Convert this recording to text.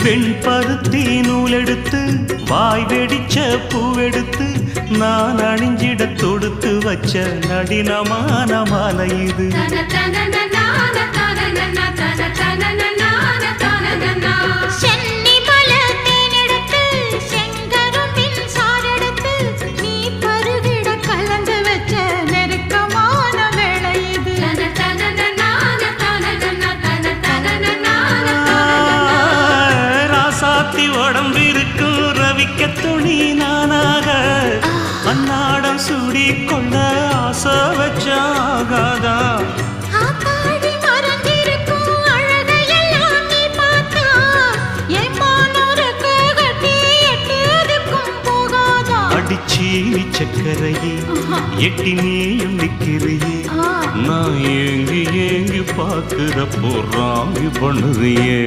வெண்பருத்தி நூலெடுத்து வாய் வெடிச்ச பூவெடுத்து நான் அணிஞ்சிட தொடுத்து வச்ச நடினமான மாலை இது. உடம்பிருக்கும் ரவிக்க துணி நானாக அன்னாடம் சூடி கொள்ள ஆசை வச்சாகாதா. அடிச்சீனி சக்கரையே எட்டி நீயும் நிக்கிறியே நான் ஏங்கி ஏங்கி பார்க்கிறப்போ ராங்கி பண்ணுறியே.